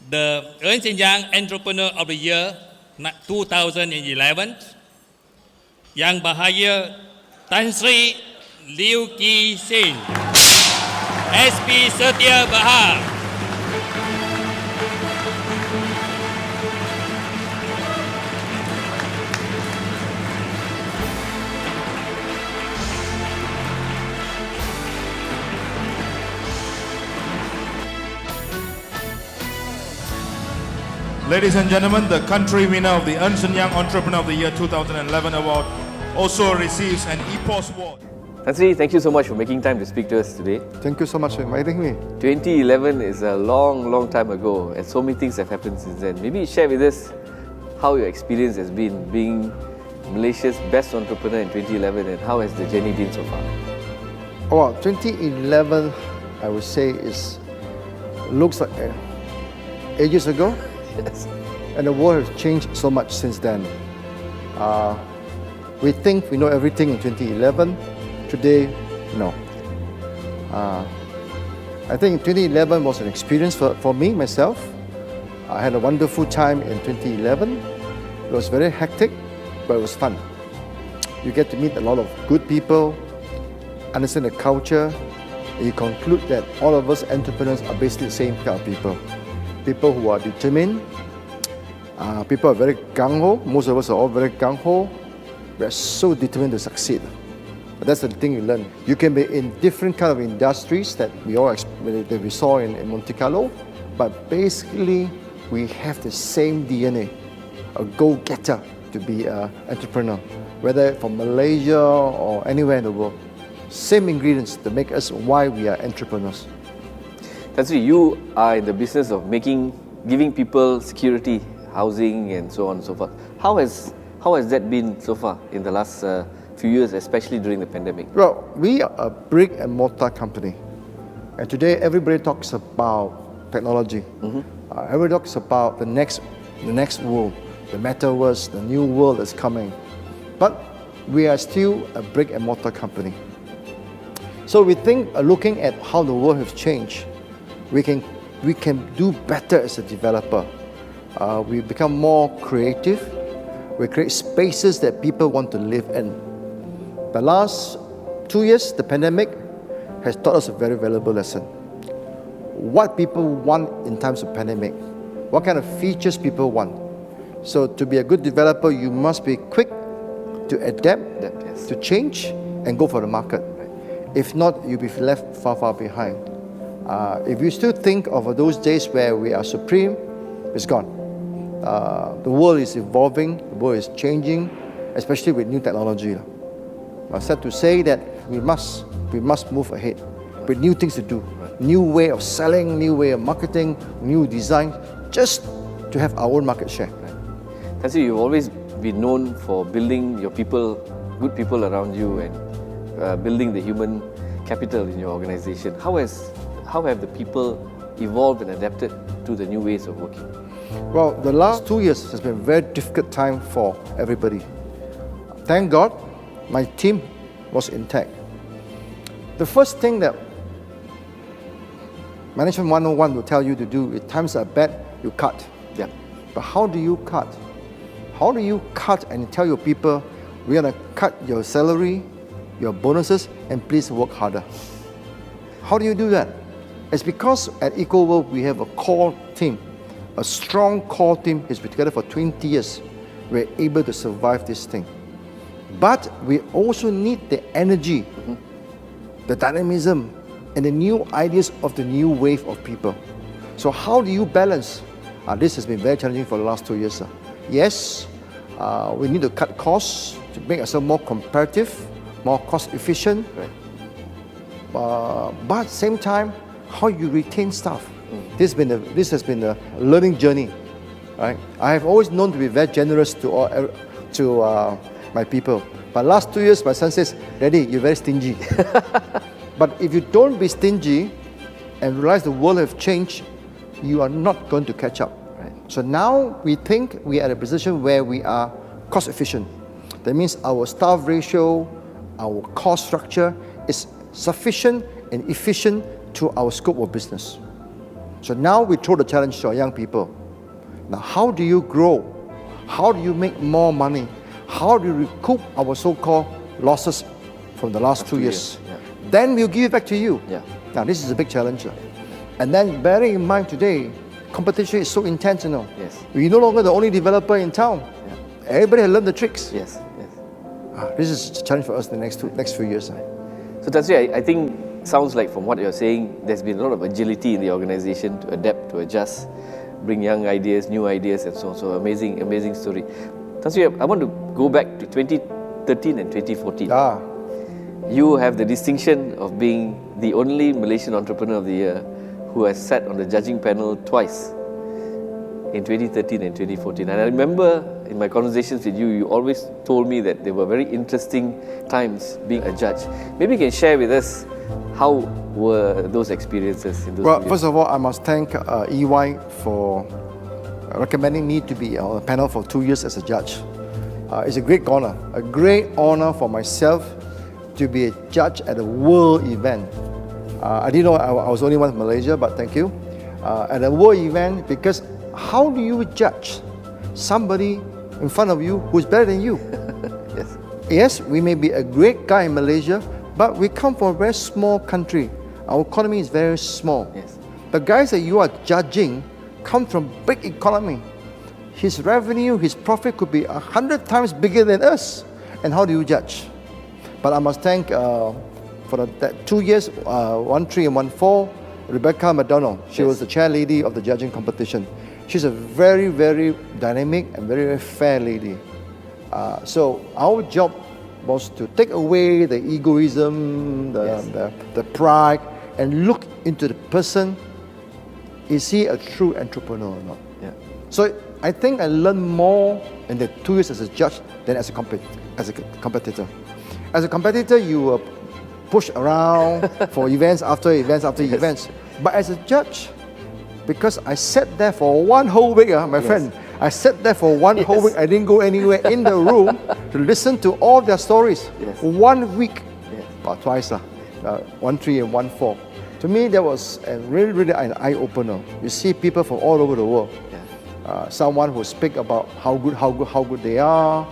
the Ernst & Young Entrepreneur of the Year 2011, Yang Bahaya Tan Sri Liew Ki Singh, SP Setia Bahar. Ladies and gentlemen, the country winner of the Ernst & Young Entrepreneur of the Year 2011 award also receives an EPOS award. Tan Sri, thank you so much for making time to speak to us today. Thank you so much for inviting me. 2011 is a long time ago, and so many things have happened since then. Maybe share with us how your experience has been being Malaysia's best entrepreneur in 2011, and how has the journey been so far? Well, 2011, I would say, looks like ages ago. Yes. And the world has changed so much since then. We think we know everything in 2011. Today, no. I think 2011 was an experience for me, myself. I had a wonderful time in 2011. It was very hectic, but it was fun. You get to meet a lot of good people, understand the culture, and you conclude that all of us entrepreneurs are basically the same kind of people. People who are determined, people are very gung-ho. Most of us are all very gung-ho. We are so determined to succeed. But that's the thing you learn. You can be in different kind of industries that we saw in Monte Carlo, but basically we have the same DNA, a go-getter to be an entrepreneur, whether from Malaysia or anywhere in the world. Same ingredients to make us why we are entrepreneurs. Tan Sri, you are in the business of giving people security, housing, and so on and so forth. How has that been so far in the last few years, especially during the pandemic? Well, we are a brick and mortar company, and today everybody talks about technology. Everybody talks about the next world, the metaverse, the new world that's coming. But we are still a brick and mortar company. So we think, looking at how the world has changed, we can do better as a developer. We become more creative. We create spaces that people want to live in. The last 2 years, the pandemic has taught us a very valuable lesson. What people want in times of pandemic, what kind of features people want. So to be a good developer, you must be quick to adapt, Yes. to change, and go for the market. If not, you'll be left far behind. If you still think of those days where we are supreme, it's gone. The world is evolving, the world is changing, especially with new technology. I'm sad to say that we must move ahead with new things to do, new way of selling, new way of marketing, new design, just to have our own market share. Tan Sri, you've always been known for building your people, good people around you, and building the human capital in your organization. How have the people evolved and adapted to the new ways of working? Well, the last 2 years has been a very difficult time for everybody. Thank God, my team was intact. The first thing that Management 101 will tell you to do, if times are bad, you cut. Yeah. But how do you cut? How do you cut and tell your people, we're going to cut your salary, your bonuses, and please work harder? How do you do that? It's because at EcoWorld we have a core team, a strong core team has been together for 20 years. We're able to survive this thing. But we also need the energy, the dynamism, and the new ideas of the new wave of people. So how do you balance? This has been very challenging for the last 2 years. Yes, we need to cut costs to make ourselves more competitive, more cost efficient. Right. But at the same time, how you retain staff. This has been a learning journey. Right? I have always known to be very generous to my people. But last 2 years, my son says, "Daddy, you're very stingy." But if you don't be stingy and realize the world has changed, you are not going to catch up. Right. So now we think we are at a position where we are cost efficient. That means our staff ratio, our cost structure is sufficient and efficient to our scope of business. So now we throw the challenge to our young people. Now, how do you grow? How do you make more money? How do you recoup our so-called losses from the last 2 years? Yeah. Then we'll give it back to you. Yeah. Now, this is a big challenge. And then bearing in mind today, competition is so intense, you know. Yes. We're no longer the only developer in town. Yeah. Everybody has learned the tricks. Yes, yes. This is a challenge for us in the next few years. So Tan Sri, I think sounds like from what you're saying, there's been a lot of agility in the organization to adapt, to adjust, bring young ideas, new ideas, and so on. So amazing, amazing story. Tan Sri, I want to go back to 2013 and 2014. You have the distinction of being the only Malaysian Entrepreneur of the Year who has sat on the judging panel twice in 2013 and 2014. And I remember in my conversations with you, you always told me that they were very interesting times being a judge. Maybe you can share with us how were those experiences in those Well, 2 years? first of all, I must thank EY for recommending me to be on the panel for 2 years as a judge. It's a great honor for myself to be a judge at a world event. I didn't know I was the only one from Malaysia, but thank you. At a world event, because how do you judge somebody in front of you who's better than you? Yes. Yes, we may be a great guy in Malaysia, but we come from a very small country. Our economy is very small. Yes. The guys that you are judging come from big economy. His revenue, his profit could be 100 times bigger than us. And how do you judge? But I must thank for that 2 years, 1-3 and 1-4, Rebecca McDonald. She was the chair lady of the judging competition. She's a very, very dynamic and very, very fair lady. So our job was to take away the egoism, the pride, and look into the person. Is he a true entrepreneur or not? Yeah. So I think I learned more in the 2 years as a judge than as a competitor. As a competitor, you were pushed around for events after events after events. But as a judge, because I sat there for one whole week, my friend, I sat there for one whole week. I didn't go anywhere in the room to listen to all their stories. 1 week, or twice, 1-3 and 1-4. To me, that was really, really an eye-opener. You see people from all over the world. Someone who speak about how good they are,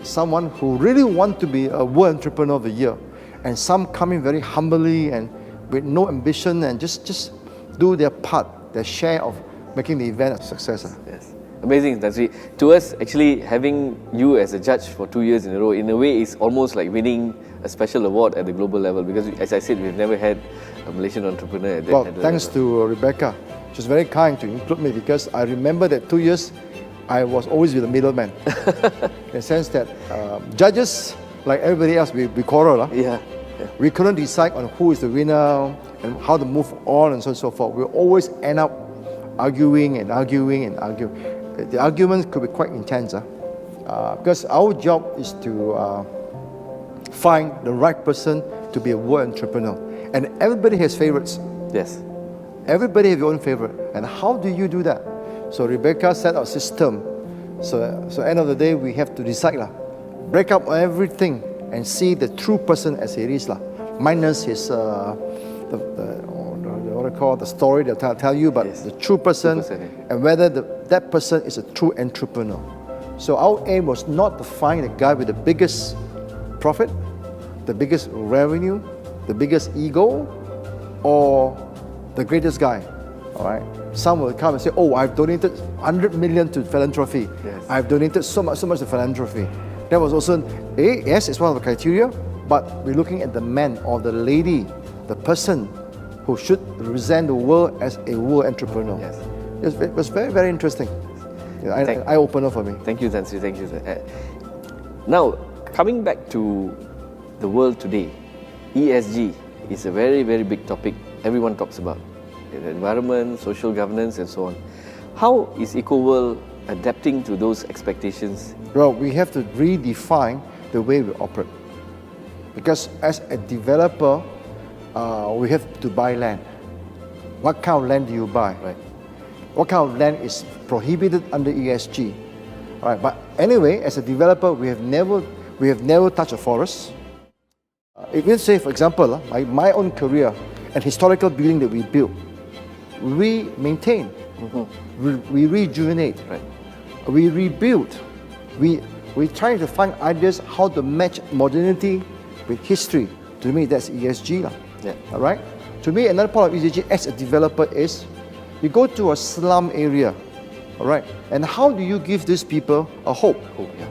someone who really want to be a World Entrepreneur of the Year, and some coming very humbly and with no ambition and just do their part, their share of making the event a success. Yes. Amazing, Tan Sri. To us, actually, having you as a judge for 2 years in a row, in a way, is almost like winning a special award at the global level, because, as I said, we've never had a Malaysian entrepreneur at that Well, at thanks level. to Rebecca. She was very kind to include me, because I remember that 2 years, I was always with the middleman. In the sense that judges, like everybody else, we quarrel. We couldn't decide on who is the winner and how to move on and so on and so forth. We always end up arguing. The arguments could be quite intense, because our job is to find the right person to be a world entrepreneur. And everybody has favorites. Yes. Everybody has your own favorite. And how do you do that? So Rebecca set our system. So end of the day, we have to decide, break up everything and see the true person as it is, minus his what I call the story they'll tell you, but the true person, and whether that person is a true entrepreneur. So our aim was not to find a guy with the biggest profit, the biggest revenue, the biggest ego, or the greatest guy. All right. Some will come and say, "Oh, I've donated 100 million to philanthropy. I've donated so much to philanthropy." That was also, yes, it's one of the criteria, but we're looking at the man or the lady, the person who should represent the world as a world entrepreneur. It was very, very interesting. Eye-opener for me. Thank you, Tan Sri. Thank you. Now, coming back to the world today, ESG is a very, very big topic everyone talks about. The environment, social governance, and so on. How is EcoWorld adapting to those expectations? Well, we have to redefine the way we operate. Because as a developer, we have to buy land. What kind of land do you buy? What kind of land is prohibited under ESG? All right, but anyway, as a developer, we have never touched a forest. If you say, for example, my own career, an historical building that we built, we maintain, we rejuvenate, Right. we rebuild, we try to find ideas how to match modernity with history. To me, that's ESG. Yeah. All right? To me, another part of ESG as a developer is you go to a slum area, all right? And how do you give these people a hope?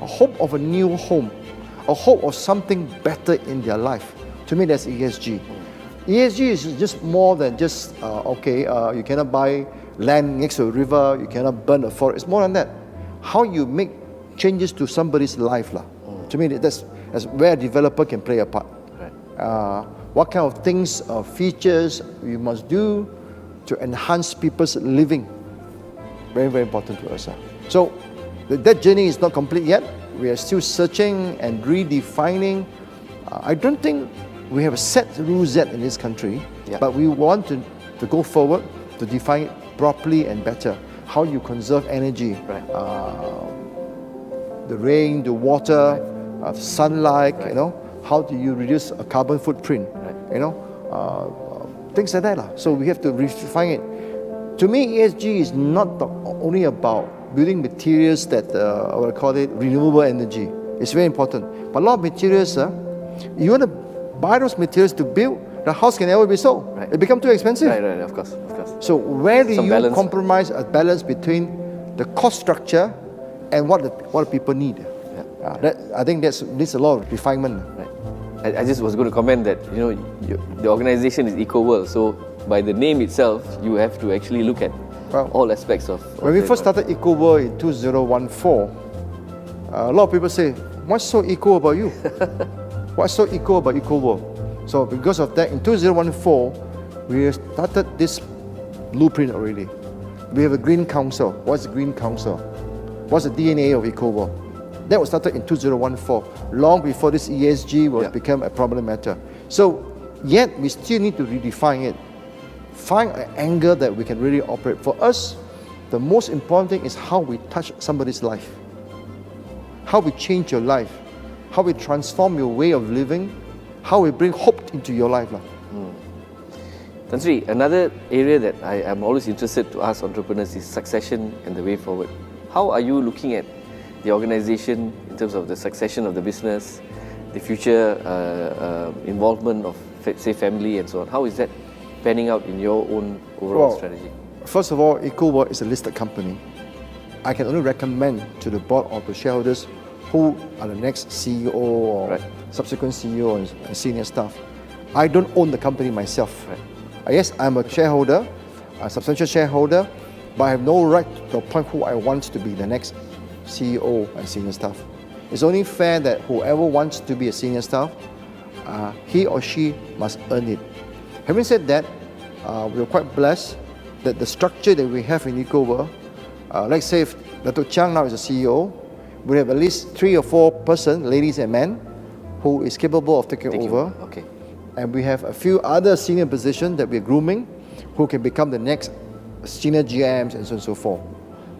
A hope of a new home, a hope of something better in their life. To me, that's ESG. ESG is just more than just, you cannot buy land next to a river, you cannot burn a forest. It's more than that. How you make changes to somebody's life. To me, that's where a developer can play a part. Right. What kind of things, features you must do to enhance people's living. Very, very important to us. So that journey is not complete yet. We are still searching and redefining. I don't think we have a set rules yet in this country, but we want to go forward to define it properly and better. How you conserve energy, the rain, the water, sunlight, how do you reduce a carbon footprint, things like that. So we have to refine it. To me, ESG is not only about building materials that, I would call it renewable energy. It's very important. But a lot of materials, you want to buy those materials to build, the house can never be sold. Right. It becomes too expensive. Right, of course. So where do Some you balance. compromise a balance between the cost structure and what people need? I think that needs a lot of refinement. Right. I just was going to comment that the organization is EcoWorld, so by the name itself, you have to actually look at all aspects of. When we first started EcoWorld in 2014, a lot of people say, "What's so eco about you? What's so eco about EcoWorld?" So because of that, in 2014, we started this blueprint already. We have a Green Council. What's the Green Council? What's the DNA of EcoWorld? That was started in 2014, long before this ESG was become a prominent matter. So, yet we still need to redefine it. Find an angle that we can really operate. For us, the most important thing is how we touch somebody's life. How we change your life. How we transform your way of living. How we bring hope into your life. Tan Sri, another area that I am always interested to ask entrepreneurs is succession and the way forward. How are you looking at the organization in terms of the succession of the business, the future involvement of, say, family and so on? How is that panning out in your own overall strategy? First of all, EcoWorld is a listed company. I can only recommend to the board of the shareholders who are the next CEO or subsequent CEO and senior staff. I don't own the company myself. Yes, I'm a shareholder, a substantial shareholder, but I have no right to appoint who I want to be the next CEO and senior staff. It's only fair that whoever wants to be a senior staff, he or she must earn it. Having said that, we're quite blessed that the structure that we have in EcoWorld, let's say if Dato' Chiang now is a CEO, we have at least 3 or 4 persons, ladies and men, who is capable of taking over. Okay. And we have a few other senior positions that we're grooming who can become the next senior GMs and so on and so forth.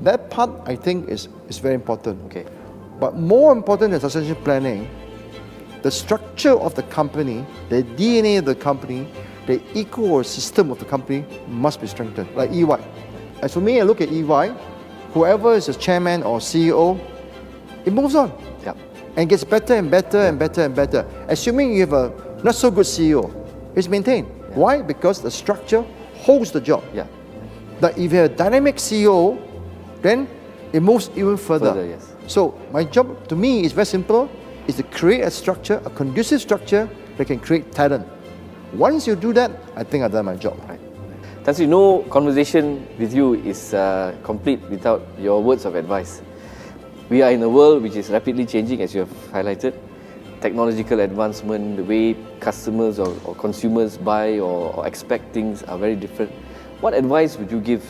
That part, I think, is very important. Okay. But more important than succession planning, the structure of the company, the DNA of the company, the ecosystem of the company must be strengthened, like EY. As for me, I look at EY, whoever is the chairman or CEO, it moves on. And gets better and better and better and better. Assuming you have a not so good CEO, it's maintained. Why? Because the structure holds the job. But if you have a dynamic CEO, then it moves even further. So my job, to me, is very simple, is to create a structure, a conducive structure that can create talent. Once you do that, I think I've done my job. Tan Sri, no conversation with you is complete without your words of advice. We are in a world which is rapidly changing, as you have highlighted. Technological advancement, the way customers or consumers buy or expect things are very different. What advice would you give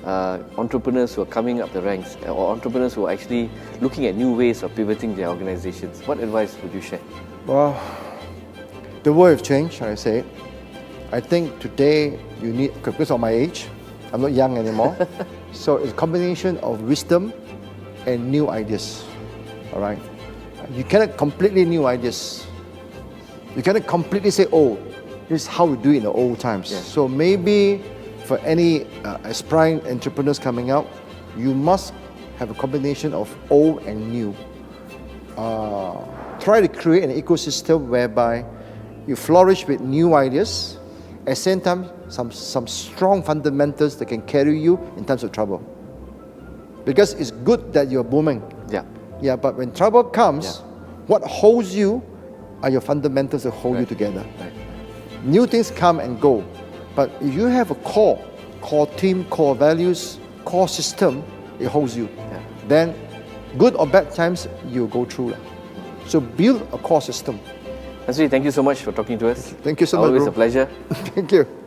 entrepreneurs who are coming up the ranks or entrepreneurs who are actually looking at new ways of pivoting their organizations? What advice would you share? Well, the world has changed, I say. I think today you need, because of my age, I'm not young anymore, so it's a combination of wisdom and new ideas. All right? You cannot completely new ideas. You cannot completely say, oh, this is how we do it in the old times. So maybe for any aspiring entrepreneurs coming out, you must have a combination of old and new. Try to create an ecosystem whereby you flourish with new ideas, at the same time, some strong fundamentals that can carry you in times of trouble. Because it's good that you're booming. Yeah, but when trouble comes, what holds you are your fundamentals that hold you together. New things come and go, but if you have a core team, core values, core system, it holds you. Then, good or bad times, you'll go through. So build a core system. Tan Sri, thank you so much for talking to us. Thank you so much, Always bro. a pleasure. Thank you.